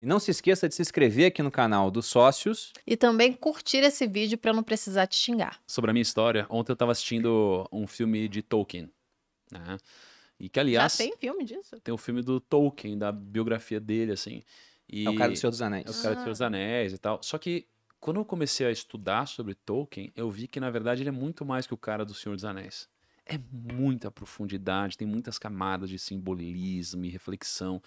E não se esqueça de se inscrever aqui no canal dos sócios. E também curtir esse vídeo para eu não precisar te xingar. Sobre a minha história, ontem eu estava assistindo um filme de Tolkien, né? E que, Já aliás, tem filme disso? tem o filme do Tolkien, da biografia dele, assim. É o cara do E Senhor dos é o Anéis. cara do Senhor dos Anéis e tal. Só que quando eu comecei a estudar sobre Tolkien, eu vi que, na verdade, ele é muito mais que o cara do Senhor dos Anéis. É muita profundidade, tem muitas camadas de simbolismo e reflexão.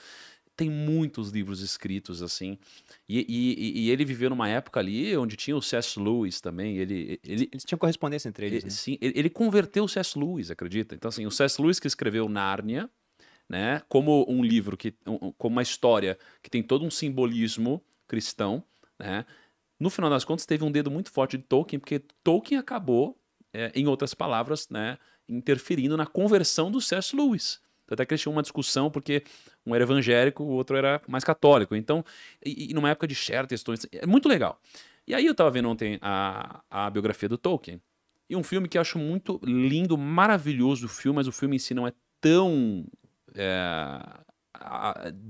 Tem muitos livros escritos assim. E ele viveu numa época ali onde tinha o C.S. Lewis também. Eles tinham correspondência entre eles, né? Sim, ele converteu o C.S. Lewis, acredita? Então, assim, o C.S. Lewis que escreveu Nárnia, né, como um livro, como uma história que tem todo um simbolismo cristão, né, no final das contas teve um dedo muito forte de Tolkien, porque Tolkien acabou, em outras palavras, né, interferindo na conversão do C.S. Lewis. Até que eles tinham uma discussão, porque um era evangélico, o outro era mais católico. Então, e numa época de Chesterton, é muito legal. E aí eu tava vendo ontem a biografia do Tolkien, e um filme que eu acho muito lindo, maravilhoso o filme, mas o filme em si não é tão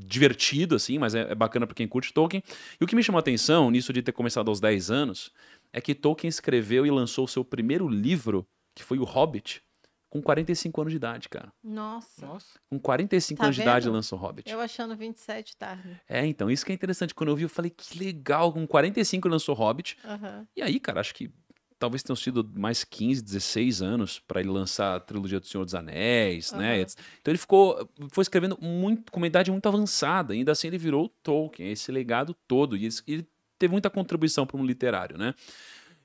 divertido, assim, mas é bacana para quem curte Tolkien. E o que me chamou a atenção nisso de ter começado aos 10 anos é que Tolkien escreveu e lançou o seu primeiro livro, que foi O Hobbit, com 45 anos de idade, cara. Nossa. Com 45 Tá anos de idade vendo? lançou o Hobbit. Eu achando 27 tarde. Então, isso que é interessante. Quando eu vi, eu falei, que legal, com 45 lançou o Hobbit. Aham. E aí, cara, acho que talvez tenham sido mais 15, 16 anos para ele lançar a trilogia do Senhor dos Anéis, né? Aham. Então ele foi escrevendo muito, com uma idade muito avançada. Ainda assim ele virou o Tolkien, esse legado todo. E ele teve muita contribuição para o mundo literário, né?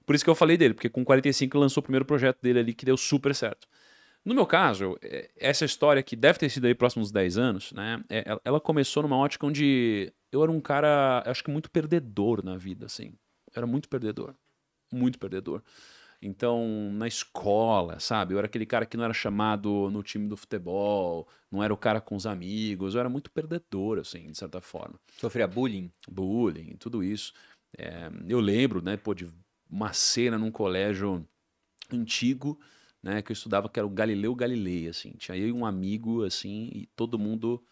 Por isso que eu falei dele, porque com 45 ele lançou o primeiro projeto dele ali que deu super certo. No meu caso, essa história que deve ter sido aí próximos 10 anos, né? Ela começou numa ótica onde eu era um cara, acho que muito perdedor na vida, assim. Eu era muito perdedor. Muito perdedor. Então, na escola, sabe? Eu era aquele cara que não era chamado no time do futebol, não era o cara com os amigos, eu era muito perdedor, assim, de certa forma. Sofria bullying. Bullying, tudo isso. Eu lembro, né, pô, de uma cena num colégio antigo, né, que eu estudava, que era o Galileu Galilei, assim. Tinha eu e um amigo, assim, e todo mundo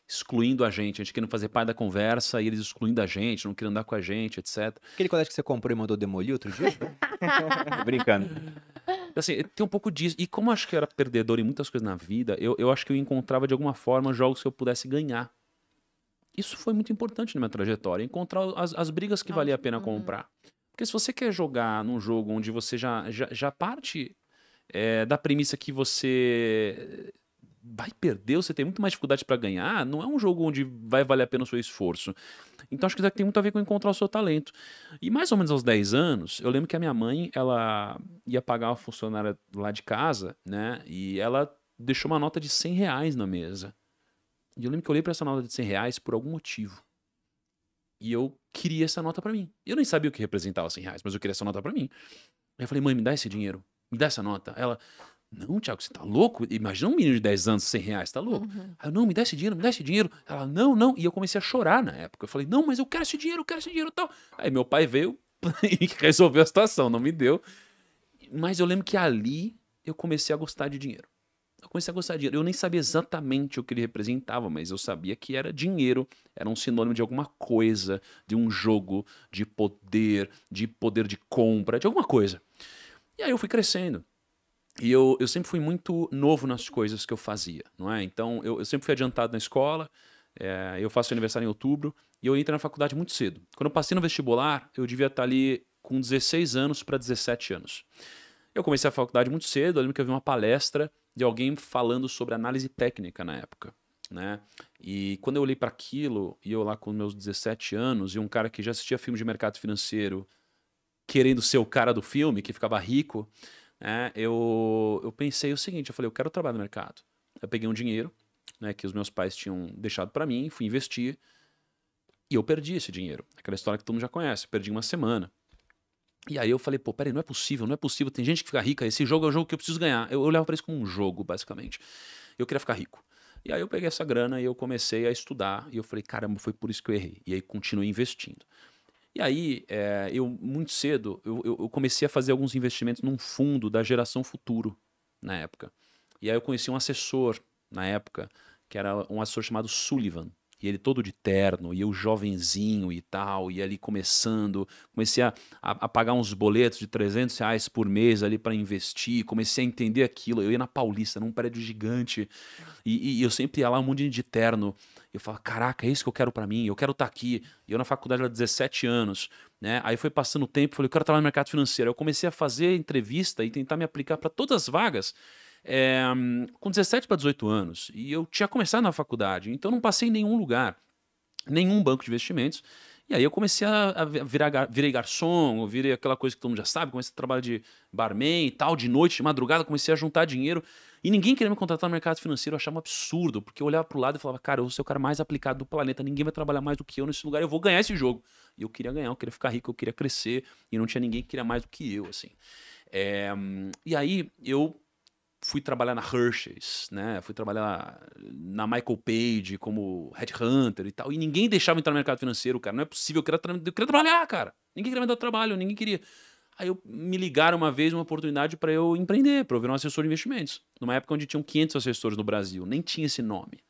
excluindo a gente querendo fazer parte da conversa e eles excluindo a gente, não querendo andar com a gente, etc. Aquele colégio que você comprou e mandou demolir outro dia? Tô brincando. Assim, tem um pouco disso. E como eu acho que eu era perdedor em muitas coisas na vida, eu acho que eu encontrava de alguma forma jogos que eu pudesse ganhar. Isso foi muito importante na minha trajetória, encontrar as brigas que valia a pena comprar. Porque se você quer jogar num jogo onde você já parte da premissa que você vai perder, você tem muito mais dificuldade para ganhar, não é um jogo onde vai valer a pena o seu esforço. Então acho que isso tem muito a ver com encontrar o seu talento. E mais ou menos aos 10 anos, eu lembro que a minha mãe, ela ia pagar uma funcionária lá de casa, né? E ela deixou uma nota de R$ 100 na mesa. E eu lembro que eu olhei para essa nota de R$ 100 por algum motivo. E eu queria essa nota para mim. Eu nem sabia o que representava R$ 100, mas eu queria essa nota para mim. Aí eu falei, mãe, me dá esse dinheiro. Me dá essa nota. Ela, não, Thiago, você tá louco? Imagina um menino de 10 anos, R$ 100, tá louco? Aí eu, não, me dá esse dinheiro, me dá esse dinheiro. Ela, não, não. E eu comecei a chorar na época. Eu falei, não, mas eu quero esse dinheiro e tal. Aí meu pai veio e resolveu a situação, não me deu. Mas eu lembro que ali eu comecei a gostar de dinheiro. Eu comecei a gostar de dinheiro. Eu nem sabia exatamente o que ele representava, mas eu sabia que era dinheiro, era um sinônimo de alguma coisa, de um jogo, de poder de compra, de alguma coisa. E aí eu fui crescendo. E eu sempre fui muito novo nas coisas que eu fazia, não é? Então eu sempre fui adiantado na escola, eu faço aniversário em outubro, e eu entrei na faculdade muito cedo. Quando eu passei no vestibular, eu devia estar ali com 16 anos para 17 anos. Eu comecei a faculdade muito cedo, eu lembro que eu vi uma palestra de alguém falando sobre análise técnica na época, né? E quando eu olhei para aquilo, e eu lá com meus 17 anos, e um cara que já assistia filme de mercado financeiro, querendo ser o cara do filme, que ficava rico, né? Eu pensei o seguinte, eu falei, eu quero trabalhar no mercado. Eu peguei um dinheiro, né, que os meus pais tinham deixado para mim, fui investir, e eu perdi esse dinheiro. Aquela história que todo mundo já conhece, perdi uma semana. E aí eu falei, pô, peraí, não é possível, não é possível. Tem gente que fica rica, esse jogo é o jogo que eu preciso ganhar. Eu olhava pra isso como um jogo, basicamente. Eu queria ficar rico. E aí eu peguei essa grana e eu comecei a estudar. E eu falei, caramba, foi por isso que eu errei. E aí continuei investindo. E aí, eu muito cedo, eu comecei a fazer alguns investimentos num fundo da geração futuro, na época. E aí eu conheci um assessor, na época, que era um assessor chamado Sullivan. E ele todo de terno, e eu jovenzinho e tal, e ali começando, comecei a pagar uns boletos de R$ 300 por mês ali para investir, comecei a entender aquilo. Eu ia na Paulista, num prédio gigante, e eu sempre ia lá um monte de terno. Eu falava, caraca, é isso que eu quero para mim, eu quero estar aqui. E eu na faculdade há 17 anos, né? Aí foi passando o tempo, falei, eu quero trabalhar no mercado financeiro. Eu comecei a fazer entrevista e tentar me aplicar para todas as vagas. Com 17 para 18 anos, e eu tinha começado na faculdade, então não passei em nenhum lugar, nenhum banco de investimentos, e aí eu comecei virei garçom, virei aquela coisa que todo mundo já sabe, comecei a trabalhar de barman e tal, de noite, de madrugada, comecei a juntar dinheiro, e ninguém queria me contratar no mercado financeiro, eu achava um absurdo, porque eu olhava pro lado e falava, cara, eu vou ser o cara mais aplicado do planeta, ninguém vai trabalhar mais do que eu nesse lugar, eu vou ganhar esse jogo. E eu queria ganhar, eu queria ficar rico, eu queria crescer, e não tinha ninguém que queria mais do que eu, assim. E aí eu fui trabalhar na Hershey's, né? Fui trabalhar na Michael Page como headhunter e tal. E ninguém deixava entrar no mercado financeiro, cara. Não é possível, eu queria trabalhar, cara. Ninguém queria me dar trabalho, ninguém queria. Aí me ligaram uma vez uma oportunidade para eu empreender, para eu virar um assessor de investimentos. Numa época onde tinham 500 assessores no Brasil, nem tinha esse nome.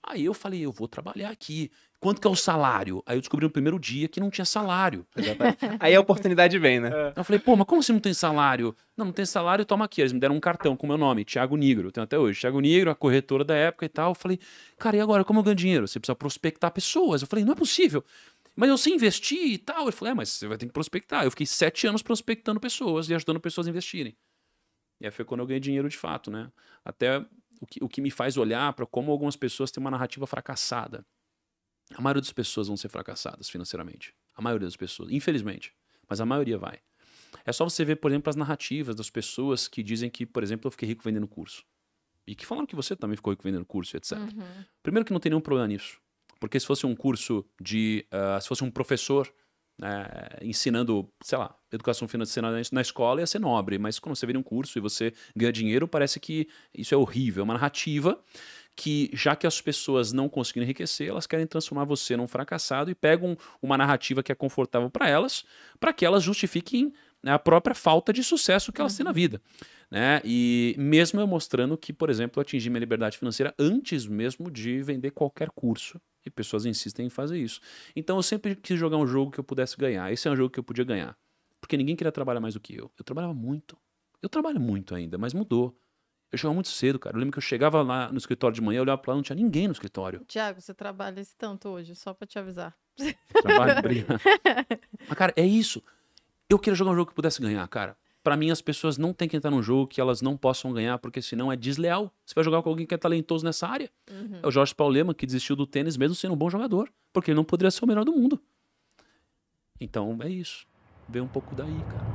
Aí eu falei, eu vou trabalhar aqui. Quanto que é o salário? Aí eu descobri no primeiro dia que não tinha salário. Aí a oportunidade vem, né? Eu falei, pô, mas como assim não tem salário? Não tem salário, toma aqui. Eles me deram um cartão com o meu nome, Thiago Nigro, eu tenho até hoje. Thiago Nigro, a corretora da época e tal. Eu falei, cara, e agora, como eu ganho dinheiro? Você precisa prospectar pessoas. Eu falei, não é possível. Mas eu sei investir e tal. Ele falou, mas você vai ter que prospectar. Eu fiquei 7 anos prospectando pessoas e ajudando pessoas a investirem. E aí foi quando eu ganhei dinheiro de fato, né? Até o que me faz olhar para como algumas pessoas têm uma narrativa fracassada. A maioria das pessoas vão ser fracassadas financeiramente. A maioria das pessoas, infelizmente. Mas a maioria vai. É só você ver, por exemplo, as narrativas das pessoas que dizem que, por exemplo, eu fiquei rico vendendo curso. E que falaram que você também ficou rico vendendo curso, etc. Primeiro que não tem nenhum problema nisso. Porque se fosse um curso de... se fosse um professor ensinando, sei lá, educação financeira na escola, ia ser nobre. Mas quando você vê um curso e você ganha dinheiro, parece que isso é horrível. É uma narrativa que, já que as pessoas não conseguiram enriquecer, elas querem transformar você num fracassado e pegam uma narrativa que é confortável para que elas justifiquem, né, a própria falta de sucesso que elas têm na vida. Né? E mesmo eu mostrando que, por exemplo, eu atingi minha liberdade financeira antes mesmo de vender qualquer curso. E pessoas insistem em fazer isso. Então eu sempre quis jogar um jogo que eu pudesse ganhar. Esse é um jogo que eu podia ganhar. Porque ninguém queria trabalhar mais do que eu. Eu trabalhava muito. Eu trabalho muito ainda, mas mudou. Eu chegava muito cedo, cara. Eu lembro que eu chegava lá no escritório de manhã, eu olhava pra lá, não tinha ninguém no escritório. Tiago, você trabalha esse tanto hoje, só pra te avisar. Trabalho, obrigado. Mas, cara, é isso. Eu queria jogar um jogo que pudesse ganhar, cara. Pra mim, as pessoas não têm que entrar num jogo que elas não possam ganhar, porque senão é desleal. Você vai jogar com alguém que é talentoso nessa área. É o Jorge Paulo Lemann, que desistiu do tênis mesmo sendo um bom jogador, porque ele não poderia ser o melhor do mundo. Então, é isso. Vê um pouco daí, cara.